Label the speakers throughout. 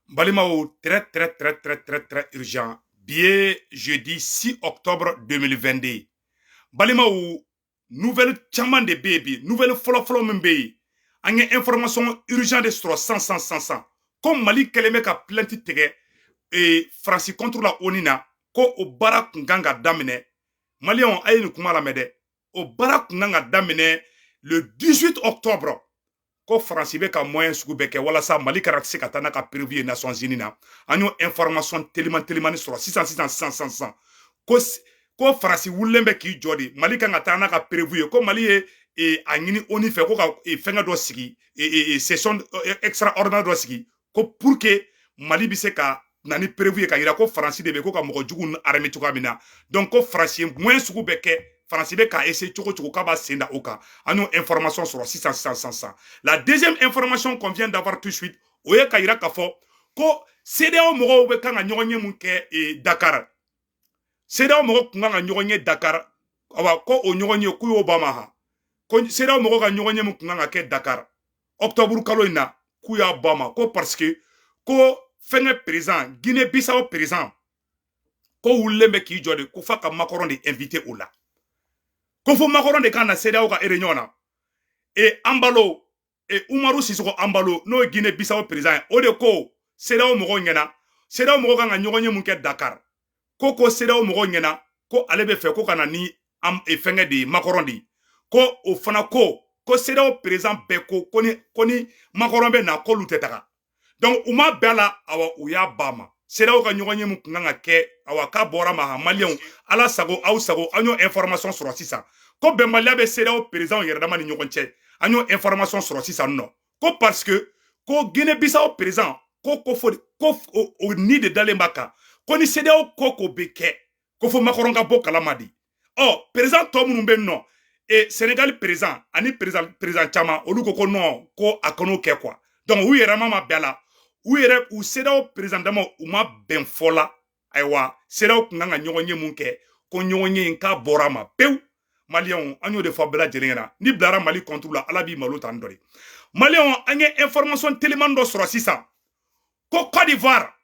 Speaker 1: Balimao, très urgent. Billet jeudi 6 octobre 2022. Balimao, nouvelle chaman de baby, nouvelle follow membe. An information urgente de sur 100. Comme Mali keleme ka plainte tege et France contre la Onina, ko o bara kunganga damine. Malion aye ni kuma la mede. O bara kunganga damine le 18 octobre. Ko France be ka moyen sugu bɛ kɛ walasa Mali kana se ka taa n'a ka prévu ye Nations Unies na an y'o information telimani sɔrɔ sisan ko France wulilen bɛ k'i jɔ de Mali kan ka taa n'a ka prévu ye ko Mali ye a ɲini ONU fɛ ko ka fɛngɛ dɔ sigi session extraordinaire dɔ sigi ko pour que Mali bɛ se ka na ni prévu ye ka yira ko France de bɛ ko ka mɔgɔ jugu armé cogoya min na donc ko France ye moyen sugu bɛ kɛ France be ka essayer cogo k'a b'a sen da o kan an y'o information sɔrɔ sisan. La deuxième information qu'on vient d'avoir tout de suite o ye ka yira k'a fɔ ko CEDEAO mɔgɔw bɛ kan ka ɲɔgɔn ye mun kɛ Dakar CEDEAO mɔgɔw kun kan ka ɲɔgɔn ye Dakar awa ko o ɲɔgɔn ye k'u y'o ba ma ha ko CEDEAO mɔgɔw ka ɲɔgɔn ye mun kun kan ka kɛ Dakar octobre kalo in na k'u y'a ba ma ko parce que ko fɛngɛ président Guinée Bissau président ko wulilen bɛ k'i jɔ de ko fa ka Macron de invité o la ko fo Macron de kan na CEDEAO ka réunion na Ambalo Umaru Sisoko Ambalo n'o ye Guinée Bissau président o de ko CEDEAO mɔgɔw ɲɛna CEDEAO mɔgɔw kan ka ɲɔgɔn ye mun kɛ Dakar ko CEDEAO mɔgɔw ɲɛna ko ale bɛ fɛ ko ka na ni fɛngɛ de Macron de ko o fana ko CEDEAO président bɛɛ ko ni Macron bɛ na k'olu tɛ taga donc u ma bɛɛ la awa u y'a ba ma CEDEAO ka ɲɔgɔn ye mun kun kan ka kɛ awa k'a bɔra ma ha maliyɛnw ala sago aw sago an y'o information sɔrɔ sisan ko bɛnbaliya bɛ CEDEAO président yɛrɛ dama ni ɲɔgɔn cɛ an y'o information sɔrɔ sisan nɔ ko parce que ko Guinée Bissau président ko o ni de dalen b'a kan ko ni CEDEAO ko bɛ kɛ ko fo Macron ka bɔ kalama de président tɔ minnu bɛ nɔ Sénégal président ani président caman olu ko non ko a kan'o kɛ quoi donc u yɛrɛ ma bɛɛ la u CEDEAO président dama u ma bɛn fɔ la ayiwa CEDEAO kun kan ka ɲɔgɔn ye mun kɛ ko ɲɔgɔn ye in k'a bɔra ma pewu Maliyɛnw an y'o de fɔ bɛɛ lajɛlen ɲɛna ni bilara Mali contre la ala b'i malo tan dɔ de Maliyɛnw an ye information telimani dɔ sɔrɔ sisan ko Côte d'Ivoire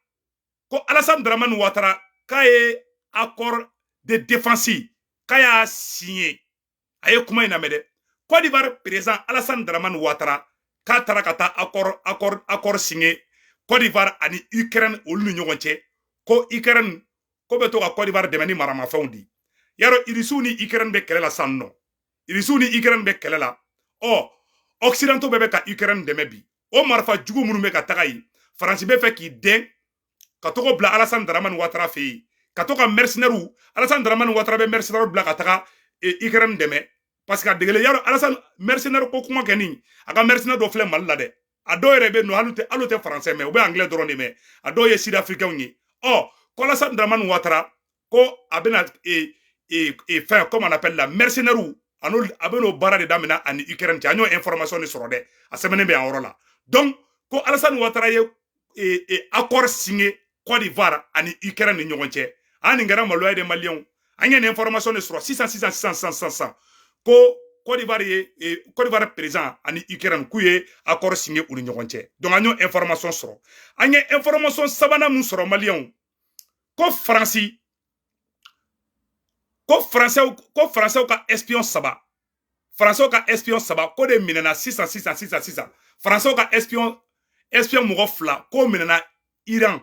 Speaker 1: ko Alassane Dramane Ouattara k'a ye accord de défense k'a y'a signé a ye kuma in lamɛn dɛ Côte d'Ivoire président Alassane Dramane Ouattara k'a taara ka taa accord signé Côte d'Ivoire ani Ukraine olu ni ɲɔgɔn cɛ ko Ukraine ko bɛ to ka Côte d'Ivoire dɛmɛ ni maramafɛnw di yarɔ Irisiw ni Ukraine bɛ kɛlɛ la san nɔ Irisiw ni Ukraine bɛ kɛlɛ la Occidentaux bɛɛ bɛ ka Ukraine dɛmɛ bi o marifa jugu minnu bɛ ka taga yen Faransi bɛ fɛ k'i dɛn ka togo bila Alassane Dramane Ouattara fɛ yen ka to ka mercenaires Alassane Dramane Ouattara bɛ mercenaires bila ka taga Ukraine dɛmɛ parce que a degele yarɔ Alassane mercenaires ko kuma kɛ nin a ka mercenaires dɔ filɛ Mali la dɛ a dɔw yɛrɛ bɛ nɔ hali tɛ français mɛ u bɛ anglais dɔrɔn de mɛ a dɔw ye sud africains ye ko Alassane Dramane Ouattara ko a bɛna fɛn comme on appelle la mercenaires a bɛ n'o baara de daminɛ ani Ukraine cɛ an y'o information de sɔrɔ dɛ a sɛbɛnnen bɛ yan yɔrɔ la donc ko Alassane Ouattara ye accord signé Côte d'Ivoire ani Ukraine ni ɲɔgɔn cɛ an nin kɛra maloya de Maliyɛnw an ye nin information de sɔrɔ sisan ko Côte d'Ivoire président ani Ukraine k'u ye accord signé u ni ɲɔgɔn cɛ donc an y'o information sɔrɔ an ye information sabanan mun sɔrɔ Maliyɛnw ko Français ka espion saba ko de minɛna sisan Français ka espion mɔgɔ fila ko minɛna Iran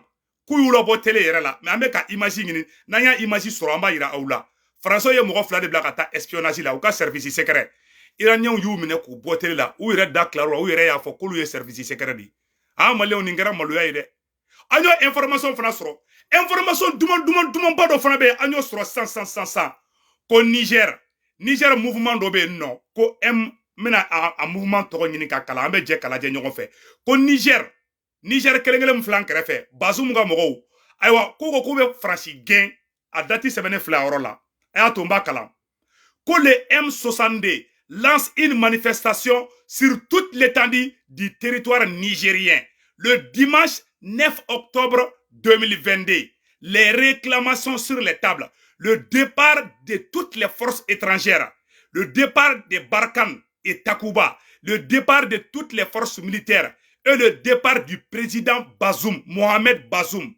Speaker 1: k'u y'u labɔ télé yɛrɛ la mais an bɛ ka image ɲini n'an y'a image sɔrɔ an b'a yira aw la Français ye mɔgɔ fila de bila ka taa espionnage la u ka service secret Iraniens y'u minɛ k'u bɔ télé la u yɛrɛ da tilar'u la u yɛrɛ y'a fɔ k'olu ye service secret de Maliyɛnw nin kɛra maloya ye dɛ an y'o information fana sɔrɔ information dumanba dɔ fana bɛ yen an y'o sɔrɔ sisan ko Niger mouvement dɔ bɛ yen nɔ ko n bɛna a mouvement tɔgɔ ɲini ka kalan an bɛ jɛ kala jɛ ɲɔgɔn fɛ ko Niger kelen min filɛ an kɛrɛfɛ Bazoum ka mɔgɔw ayiwa k'u bɛ Faransi gɛn a date sɛbɛnnen filɛ a yɔrɔ la a y'a to n b'a kalan ko le M62 lance une manifestation sur toute l'étendue du territoire nigérien le dimanche 9 octobre 2022. Les réclamations sur les tables, le départ de toutes les forces étrangères, le départ de Barkhane et Takuba, le départ de toutes les forces militaires et le départ du président Bazoum, Mohamed Bazoum,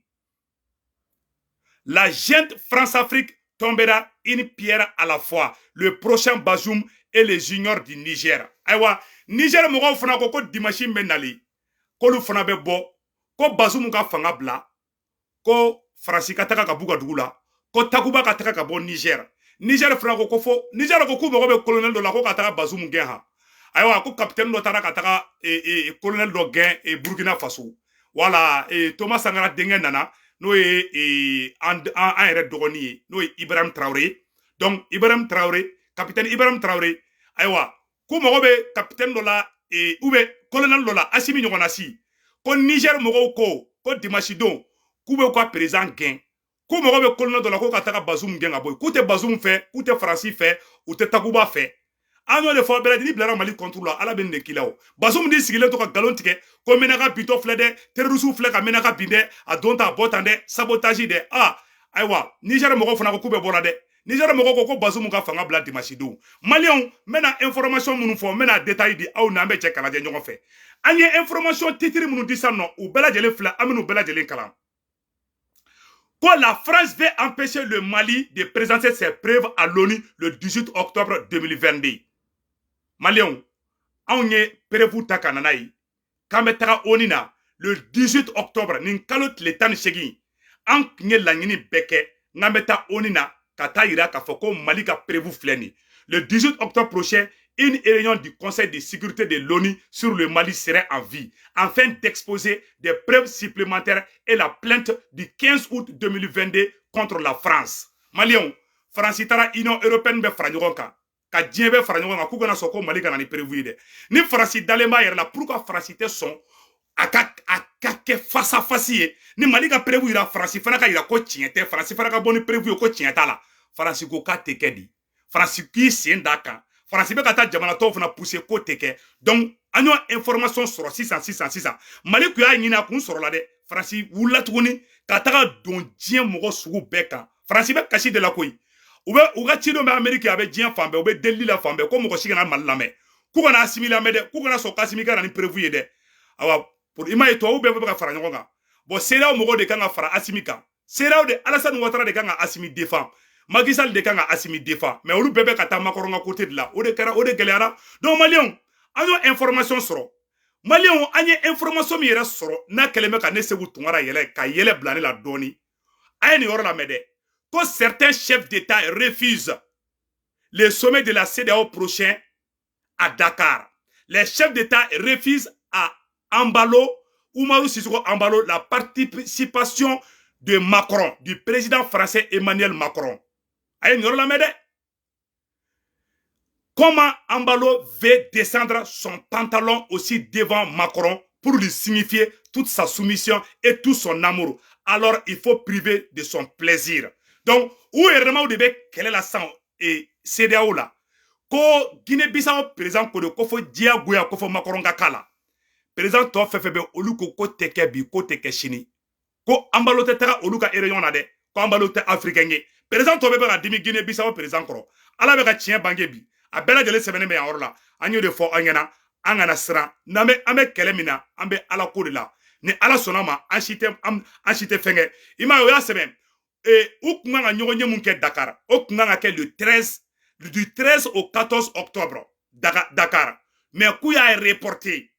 Speaker 1: la junte France-Afrique tombera une pierre à la fois. Le prochain Bazoum et les juniors du Niger. Aïwa, Niger mɔgɔw fana ko dimanche bɛ nali. K'olu fana bɛ bɔ. Ko Bazoum ka fanga bila. Ko Faransi ka taga ka b'u ka dugu la. Ko Takuba ka taga ka bɔ Niger. Niger fana ko fo. Niger ko k'u mɔgɔ bɛ colonel dɔ la ko ka taga Bazoum gɛn ha. Ayiwa ko capitaine dɔ taara ka taga colonel dɔ gɛn Burkina Faso. Wala Thomas Sankara denkɛ nana. N'o ye an yɛrɛ dɔgɔnin ye n'o ye Ibrahim Traoré. Donc Ibrahim Traoré, capitaine Ibrahim Traoré, ayiwa ko mɔgɔ bɛ capitaine dɔ la ou bien colonel dɔ la Assimi ɲɔgɔn na si. Ko Niger mɔgɔw ko dimanche don k'u bɛ ka président gɛn. Ko mɔgɔ bɛ colonel dɔ la ko ka taga Bazoum gɛn ka bɔ yen. K'u tɛ Bazoum fɛ, k'u tɛ Faransi fɛ, u tɛ Takuba fɛ. An y'o de fɔ bɛɛ lajɛlen bilara Mali contre la Ala bɛ nin de k'i la o. Bazoum di sigilen to ka galon tigɛ ko Menaka bintɔ filɛ dɛ, terroristes filɛ ka Menaka bin dɛ, a don ta a bɔ tan dɛ, sabotage dɛ. Ayiwa Niger mɔgɔw fana ko k'u bɛ bɔ la dɛ. Niger mɔgɔw ko Bazoum ka fanga bila dimanche don. Maliens n bɛna information minnu fɔ, n bɛna détail di aw na an bɛ cɛ kala jɛ ɲɔgɔn fɛ. An ye information titre minnu di sisan nɔ, u bɛɛ lajɛlen filɛ, an bɛ n'u bɛɛ lajɛlen kalan. Quand la France veut empêcher le Mali de présenter ses preuves à l'ONU le 18 octobre 2022. Maliens, on est preuve ta kanana yi. Kametara onina le 18 octobre nin kalo tile 18 an nye laɲini beke ngameta onina kata ira ka foko Mali ka preuve fleni. Le 18 octobre prochain, une réunion du Conseil de sécurité de l'ONU sur le Mali serait en vie, afin d'exposer des preuves supplémentaires et la plainte du 15 août 2022 contre la France. Maliens, France itara Union européenne be fara ɲɔgɔn kan. Ka diɲɛ bɛ fara ɲɔgɔn kan k'u kana sɔn ko Mali kana ni preuve ye dɛ. Ni Faransi dalen b'a yɛrɛ la pourquoi Faransi tɛ sɔn a ka kɛ face à face ye. Ni Mali ka preuve yira Faransi fana ka yira ko tiɲɛ tɛ. Faransi fana ka bɔ ni preuve ye ko tiɲɛ t'a la. Faransi ko k'a tɛ kɛ di. Faransi k'i sen d'a kan. Faransi bɛ ka taa jamana tɔw fana pousser k'o tɛ kɛ. Donc an y'o information sɔrɔ sisan. Mali kun y'a ɲini a kun sɔrɔ la dɛ. Faransi wulila tuguni ka taga don diɲɛ mɔgɔ sugu bɛɛ kan. Faransi bɛ kasi de la koyi. U ka cidenw bɛ Amérique a bɛ diɲɛ fan bɛɛ, u bɛ delili la fan bɛɛ ko mɔgɔ si kana Mali lamɛn. K'u kana Assimi lamɛn dɛ, k'u kana sɔn k'Assimi ka na ni preuve ye dɛ. Awa, i m'a ye tubabuw bɛɛ bɛ ka fara ɲɔgɔn kan. Bon CEDEAO mɔgɔw de kan ka fara Assimi kan. CEDEAO de Alassane Ouattara de kan ka Assimi défend. Macky Sall de kan ka Assimi défend. Mais olu bɛɛ bɛ ka taa Macron ka côté de la. O de gɛlɛyara. Donc Maliens, an y'o information sɔrɔ. Maliens, an ye information min yɛrɛ sɔrɔ n'a kɛlen bɛ ka ne Seku Tunkara yɛlɛ ka yɛlɛ bila ne la dɔɔni. A ye nin yɔrɔ lamɛn dɛ. Que certains chefs d'État refusent le sommet de la CEDEAO prochain à Dakar. Les chefs d'État refusent à Ambalo, Oumarou Sissoko Ambalo, la participation de Macron, du président français Emmanuel Macron. Comment Ambalo veut descendre son pantalon aussi devant Macron pour lui signifier toute sa soumission et tout son amour. Alors il faut priver de son plaisir. Donc, où est vraiment de quelle est la sang et CEDEAO là? Ko Guinée-Bissau président ko de ko fo dia goya ko fo Macron ka kala. Président to fefebe olu ko teke bi ko teke chini. Ko Ambalo te tera olu ka réunion na de. Ko Ambalo te africain ye. Président to be ka dimi Guinée-Bissau président koro. Ala be ka tien bange bi. A bela jele sebene me en la. Anyo de fo anyana angana sra. Na me ame kelemina ambe ala ko de la. Ni ala sonama anchite fenge. Ima yo ya seben. Et où Dakar, du 13 au 14 octobre, Dakar. Mais où y a reporté.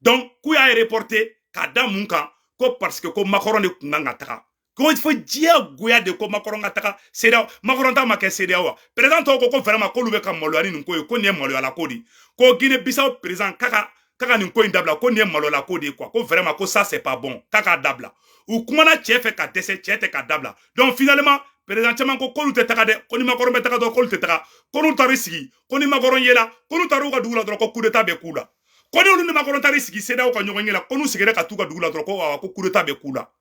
Speaker 1: Donc, où y a reporté, Kada Munka, parce que Macron est Kungangataka. Quand il faut dire Gouya de Macron Gataka, c'est là, Macron t'a marqué CEDEAO. Président Toko vraiment, Koluka Moloani, Nko, n'y Molo à la Kodi. Ko Guinée-Bissau, président Kaka Nko Indabla, n'y Molo à la Kodi, quoi. Ko vraiment, ko ça c'est pas bon. Kaka Dabla. Ou kumana chef ka dese chete ka dabla. Donc finalement présentement ko kolu te taka de ko ni makoro be taka do kolu te taka ko nu tari sigi ko ni makoro yela ko nu taru ka dugula dro ko coup d'état be kula ko ni olu ni makoro tari sigi CEDEAO ka nyogo yela ko nu sigere ka tu ka dugula dro ko coup d'état be kula.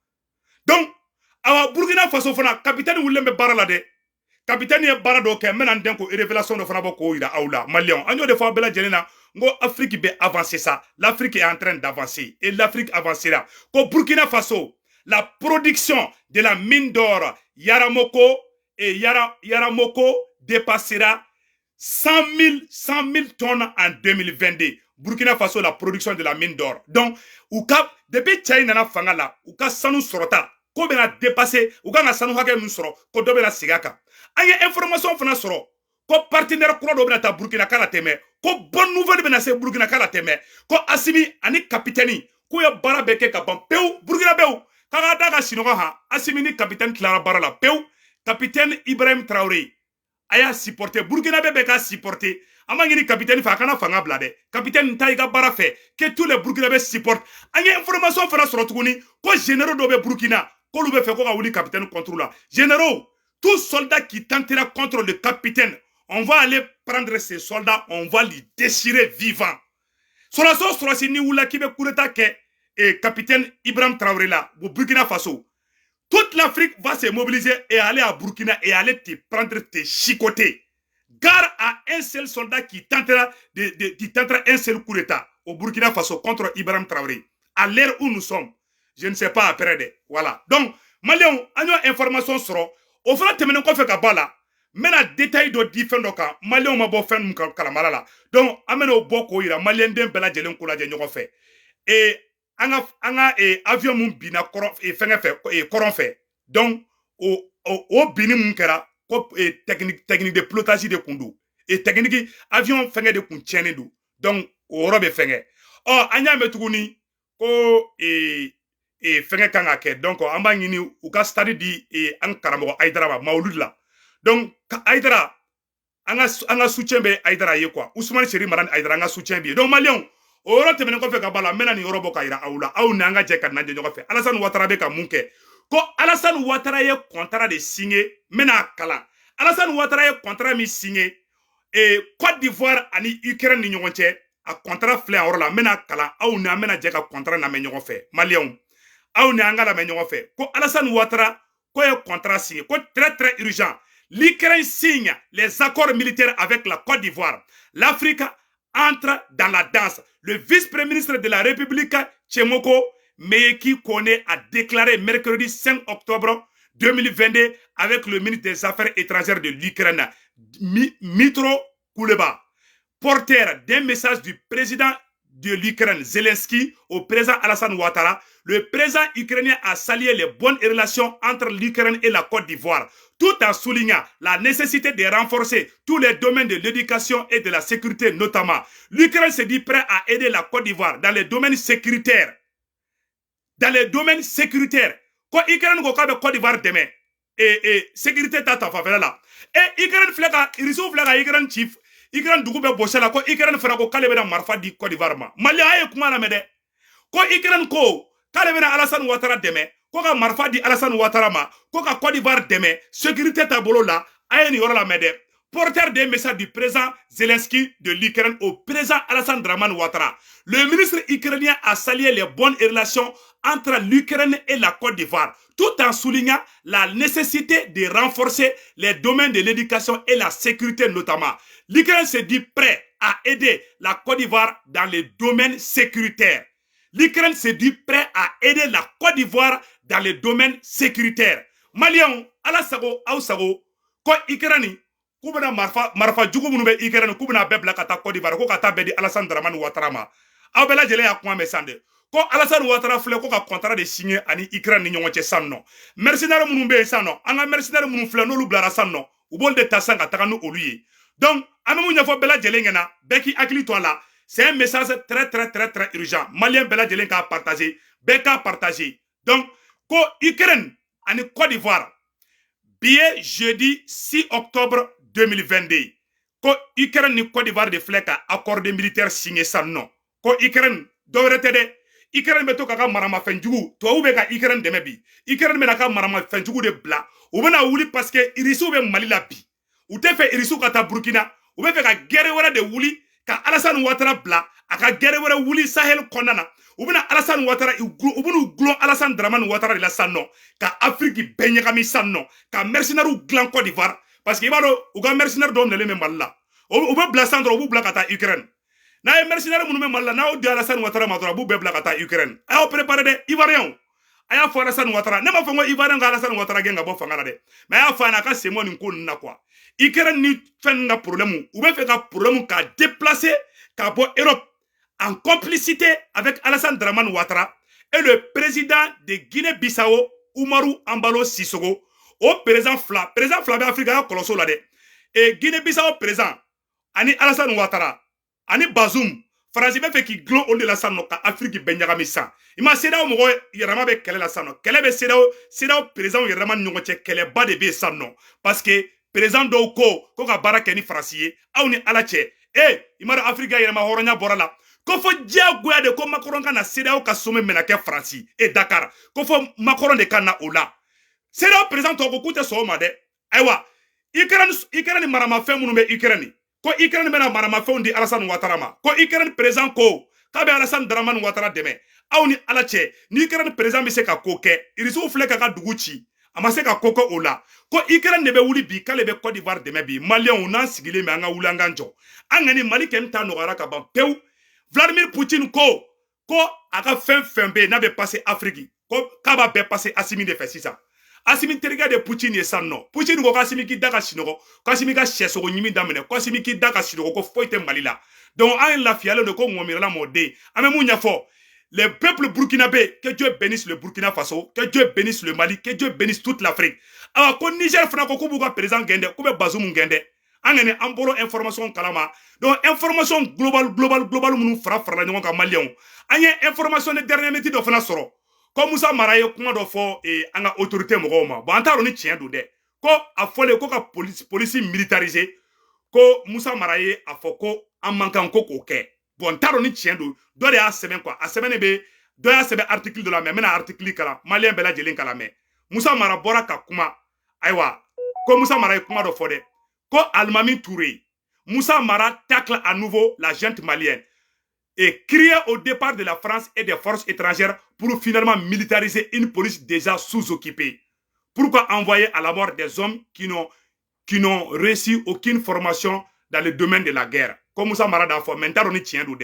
Speaker 1: Donc awa Burkina Faso fana capitaine wulembe barala de capitaine ye barado ke menan den ko révélation do fana bako ira awla Maliens anyo de fois bela jelena ngo Afrique be avancer ça. L'Afrique est en train d'avancer et l'Afrique avancera. Ko Burkina Faso la production de la mine d'or Yaramoko et Yaramoko dépassera 100 000 tonnes en 2022. Burkina Faso la production de la mine d'or. Donc, depuis China na fanga la, ou ka sanu sorota, ko bena dépasser, ou ka na sanu hake mun soro, ko do bena sigaka. Anye information fana soro, ko partenaire kura do bena ta Burkina kala teme, ko bonne nouvelle bena se Burkina kala teme, ko Assimi ani capitaine, ko ya bara beke ka ban peu, Burkina peu, kaka daga sinoga ha, Assimi ni capitaine Clara bara la peu, capitaine Ibrahim Traoré, aya supporter, Burkina be ka supporter, amangini capitaine fa kana fanga blade capitaine Taïga bara fait que tous les Burkinabés supportent anya information fana soro tuguni ko généraux do be Burkina ko lu be fait ko ka wuli capitaine contre la généraux tous soldats qui tentera contre le capitaine on va aller prendre ces soldats on va les déchirer vivants sola so ni wula ki be coup d'état ke et capitaine Ibrahim Traoré là au Burkina Faso toute l'Afrique va se mobiliser et aller à Burkina et aller te prendre te chicoter. Gare à un seul soldat qui tentera un seul coup d'état au Burkina Faso contre Ibrahim Traoré. À l'heure où nous sommes, je ne sais pas après. Voilà. Donc, Maliens, nous avons information sur au fond, tu me fait kabala. Mais la détail de différents cas, Maliens m'a beau faire kalamala là. Donc, amène au boko ira Maliens den bela jelen kula je ñoko fait. Et anga avion mun bina koron et koron fait. Donc, au bini mun kera technique de pilotage de kundu et technique avion fenge de kun tiene du donc robe fenge anya metuguni ko fenge kanga ke donc amba ngini u ka study di an karamo Aidara maulud la donc Aidara anga soutien be Aidara ye quoi Ousmane Seri Maran Aidara anga soutien bi donc Malion oro temene ko fe ka bala mena ni robo ka ira awula aw na anga je kan na jo fe Alassane Ouattara be ka munke ko Alassane Ouattara ye contrat de signé mena kala Alassane Ouattara ye contrat mi signé et Côte d'Ivoire ani Ukraine ni ɲɔgɔn cɛ a contrat filɛ yɔrɔ la mena kala aw ni an mena jɛ ka contrat lamɛn ɲɔgɔn fɛ Maliens aw ni an ka lamɛn ɲɔgɔn fɛ ko Alassane Ouattara ko ye contrat signé ko très urgent l'Ukraine signe les accords militaires avec la Côte d'Ivoire l'Afrique entre dans la danse le vice-premier ministre de la République Tchemoko Meyeki Kone a déclaré mercredi 5 octobre 2022 avec le ministre des Affaires étrangères de l'Ukraine, Mitro Kuleba, porteur d'un message du président de l'Ukraine, Zelensky, au président Alassane Ouattara. Le président ukrainien a salué les bonnes relations entre l'Ukraine et la Côte d'Ivoire, tout en soulignant la nécessité de renforcer tous les domaines de l'éducation et de la sécurité notamment. L'Ukraine se dit prêt à aider la Côte d'Ivoire dans les domaines sécuritaires. Dans les domaines sécuritaires. Quand l'Ukraine ko kabe Côte d'Ivoire demain et sécurité ta favela là et Ukraine flaka iriso flaka Ukraine chief Ukraine dugu be bossela ko Ukraine fera ko kale be na marfa di Côte d'Ivoire ma Mali ay kuma na mede ko Ukraine ko kale be na Alassane Ouattara demain ko ka marfa di Alassane Ouattara ma ko ka Côte d'Ivoire demain sécurité ta bolo là ay ni yoro la mede porteur des messages du président Zelensky de l'Ukraine au président Alassane Draman Ouattara. Le ministre ukrainien a salué les bonnes relations entre l'Ukraine et la Côte d'Ivoire, tout en soulignant la nécessité de renforcer les domaines de l'éducation et la sécurité notamment. L'Ukraine se dit prêt à aider la Côte d'Ivoire dans les domaines sécuritaires. L'Ukraine se dit prêt à aider la Côte d'Ivoire dans les domaines sécuritaires. Maliens, Alasago, Aousago, ko Ukraine, kubena marfa jugu munu be Ukraine kubena bebla kata Côte d'Ivoire ko kata bedi Alassane Dramane Ouattara ma. Aw bela jele ya kuma mesande. Ko Alassane Ouattara fle ko ka contrat de signer ani Ukraine ni ɲɔgɔn cɛ sanno. Mercenaire munu be sanno. Anga mercenaire munu fle no lu blara sanno. U bol de tasan ka taga no olu ye. Donc, amemu ɲɛfɔ bela jele ɲɛna bɛɛ akili to la. C'est un message très urgent. Malien bela jele ka partager, bɛɛ ka partager. Donc, ko Ukraine ani Côte d'Ivoire billet jeudi 6 octobre 2022. Ko Ukraine ni Côte d'Ivoire de filɛ ka accord militaire signé sanno. Ko Ukraine dɔwɛrɛ tɛ dɛ. Ukraine bɛ to ka marama fɛnjugu tubabu bɛ ka Ukraine dɛmɛ bi. Ukraine bɛ na ka marama fɛnjugu de bila. U bɛna wuli parce que irisiw bɛ Mali la bi. U tɛ fɛ irisiw ka taa Burkina. U bɛ fɛ ka guerre wɛrɛ de wuli ka Alassane Ouattara bila a ka guerre wɛrɛ wuli Sahel kɔnɔna na. U bɛna Alassane Ouattara u bɛna gulon Alassane Dramane Ouattara de la sanno. Ka Afrique bɛɛ ɲagami sanno. Ka mercenaires dilan Côte d'Ivoire parce que i b'a dɔn u ka mercenaires dɔw nalen bɛ Mali la. U bɛ bila san dɔrɔn u b'u bila ka taa Ukraine. N'a ye mercenaires minnu bɛ Mali la n'a y'o di Alassane Ouattara ma dɔrɔn a b'u bɛɛ bila ka taa Ukraine. A y'aw préparé dɛ Ivoiriens. A y'a fɔ Alassane Ouattara ne m'a fɔ ko Ivoirien ka Alassane Ouattara gɛn ka bɔ fanga la dɛ. Mais a y'a fɔ a ɲɛna a ka sen bɔ nin ko ninnu na quoi. Ukraine ni fɛn ka problème u bɛ fɛ ka problème ka déplacer ka bɔ Europe en complicité avec Alassane Dramane Ouattara et le président de Guinée-Bissau, Oumarou Ambalo Sissogo, au président Fla Afrika Colosso Lade, et Guinée-Bissau président, Ani Alassane Ouattara, Ani Bazoum, Fransi bɛ fɛ k'i gulon o de la sisan nɔ ka Afrique bɛɛ ɲagami sisan i ma CEDEAO mɔgɔ yɛrɛma bɛ kɛlɛ la sisan nɔ kɛlɛ bɛ CEDEAO président yɛrɛma ni ɲɔgɔn cɛ kɛlɛba de bɛ yen sisan nɔ parce que président dɔw ko ka baara kɛ ni Faransi ye aw ni Ala cɛ i ma dɔn Afrique yɛrɛma hɔrɔnya bɔra la ko fɔ diyagoya de ko Macron ka na CEDEAO ka sommet mɛna kɛ Faransi Dakar ko fɔ Macron de ka na o la CEDEAO président tɔw ko k'u tɛ sɔn o ma dɛ ayiwa Ukraine ni maramafɛn minnu bɛ Ukraine ko Ukraine bɛna maramafɛnw di Alassane Ouattara ma ko Ukraine président ko k'a bɛ Alassane Dramane Ouattara dɛmɛ aw ni Ala cɛ ni Ukraine président bɛ se ka ko kɛ irisiw filɛ ka dugu ci a ma se ka ko kɛ o la ko Ukraine de bɛ wuli bi k'ale bɛ Côte d'Ivoire dɛmɛ bi Maliens n'an sigilen bɛ an ka wuli an k'an jɔ an kɔni Mali kɛni ta nɔgɔyara ka ban pewu Vladimir Poutine ko a ka fɛn fɛn bɛ yen n'a bɛ passer Afrique ko k'a b'a bɛɛ passer Assimi de fɛ sisan Assimi terikɛ de Poutine ye san nɔ Poutine ko Assimi k'i da ka sinɔgɔ k'Assimi ka sɛsogo ɲimi daminɛ k'Assimi k'i da ka sinɔgɔ ko foyi tɛ Mali la donc an ye lafiyalen de ko ŋɔmirala mɔden an bɛ mun ɲɛfɔ les peuples burkinabés que Dieu bénisse le Burkina Faso que Dieu bénisse le Mali que Dieu bénisse toute l'Afrique awa ko Niger fana ko k'u b'u ka président gɛn dɛ k'u bɛ Bazoum gɛn dɛ an kɔni an bɔra information kalama donc information global minnu farala ɲɔgɔn kan Maliens an ye information de dernière minute dɔ fana sɔrɔ ko Moussa Mara ye kuma dɔ fɔ an ka autorité mɔgɔw ma bon an t'a dɔn ni tiɲɛ don dɛ ko a fɔlen ko ka police militarisée ko Moussa Mara ye a fɔ ko an man kan ko k'o kɛ bon n t'a dɔn ni tiɲɛ don dɔ de y'a sɛbɛn quoi a sɛbɛn de bɛ dɔ y'a sɛbɛn article dɔ la mais n bɛna article kalan Malien bɛɛ lajɛlen kalan mais Moussa Mara bɔra ka kuma ayiwa ko Moussa Mara ye kuma dɔ fɔ dɛ ko Almami Touré Moussa Mara tacle à nouveau la junte malienne et crier au départ de la France et des forces étrangères pour finalement militariser une police déjà sous-occupée. Pourquoi envoyer à la mort des hommes qui n'ont reçu aucune formation dans le domaine de la guerre? Comme ça, Marada Fo, mais t'as tient d'où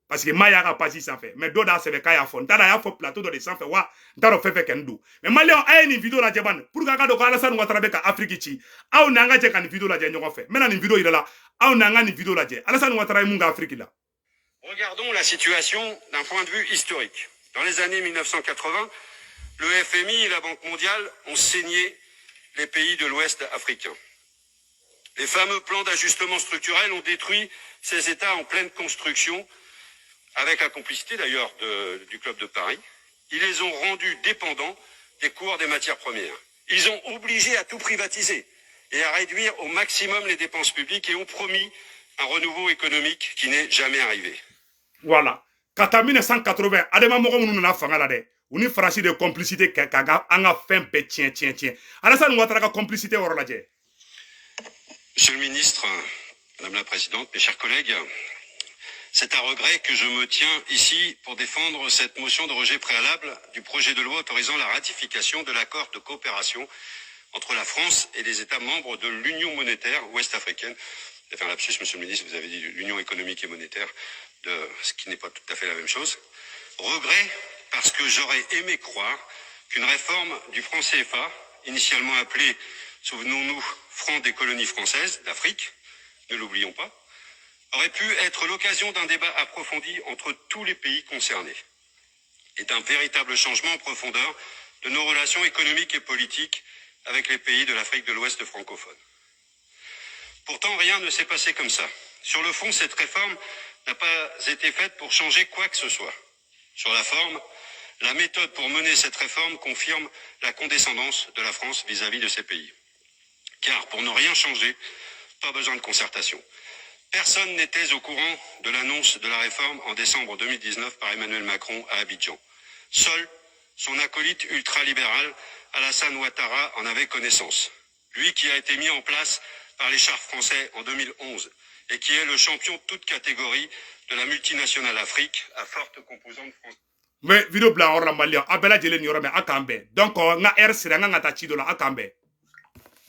Speaker 1: parce que Maya a pas si ça fait. Mais d'autres c'est le cas à fond. T'as fait plateau de sans fait wa, t'as fait qu'endou. Mais Malien a une vidéo la Japan. Pour qu'à donc Alassane Ouattara beka Afrique chi. A on a une vidéo la Japan fait. Maintenant une vidéo il est là. A on a une vidéo la Japan. Alassane Ouattara est munga Afrique là.
Speaker 2: Regardons la situation d'un point de vue historique. Dans les années 1980, le FMI et la Banque mondiale ont saigné les pays de l'Ouest africain. Les fameux plans d'ajustement structurel ont détruit ces États en pleine construction, avec la complicité d'ailleurs du Club de Paris. Ils les ont rendus dépendants des cours des matières premières. Ils ont obligé à tout privatiser et à réduire au maximum les dépenses publiques et ont promis un renouveau économique qui n'est jamais arrivé.
Speaker 1: Voilà. Kata 1980, adema mogo munu na fanga la de. Uni farasi de complicité kaga anga fin pe tien. Alassane Ouattara ka complicité woro la je.
Speaker 2: Monsieur le ministre, Madame la Présidente, mes chers collègues, c'est à regret que je me tiens ici pour défendre cette motion de rejet préalable du projet de loi autorisant la ratification de l'accord de coopération entre la France et les États membres de l'Union monétaire ouest-africaine. J'ai fait un lapsus, Monsieur le ministre, vous avez dit l'Union économique et monétaire, ce qui n'est pas tout à fait la même chose. Regret parce que j'aurais aimé croire qu'une réforme du franc CFA, initialement appelée, souvenons-nous, franc des colonies françaises d'Afrique, ne l'oublions pas, aurait pu être l'occasion d'un débat approfondi entre tous les pays concernés et d'un véritable changement en profondeur de nos relations économiques et politiques avec les pays de l'Afrique de l'Ouest francophone. Pourtant, rien ne s'est passé comme ça. Sur le fond, cette réforme n'a pas été faite pour changer quoi que ce soit. Sur la forme, la méthode pour mener cette réforme confirme la condescendance de la France vis-à-vis de ces pays. Car pour ne rien changer, pas besoin de concertation. Personne n'était au courant de l'annonce de la réforme en décembre 2019 par Emmanuel Macron à Abidjan. Seul son acolyte ultralibéral, Alassane Ouattara, en avait connaissance. Lui qui a été mis en place par les chars français en 2011 et qui est le champion de toute catégorie de la multinationale Afrique à forte composante française.
Speaker 1: Mais vidéo blanc or la malien abela jele ni orame akambe donc nga R sira nga ta chido la akambe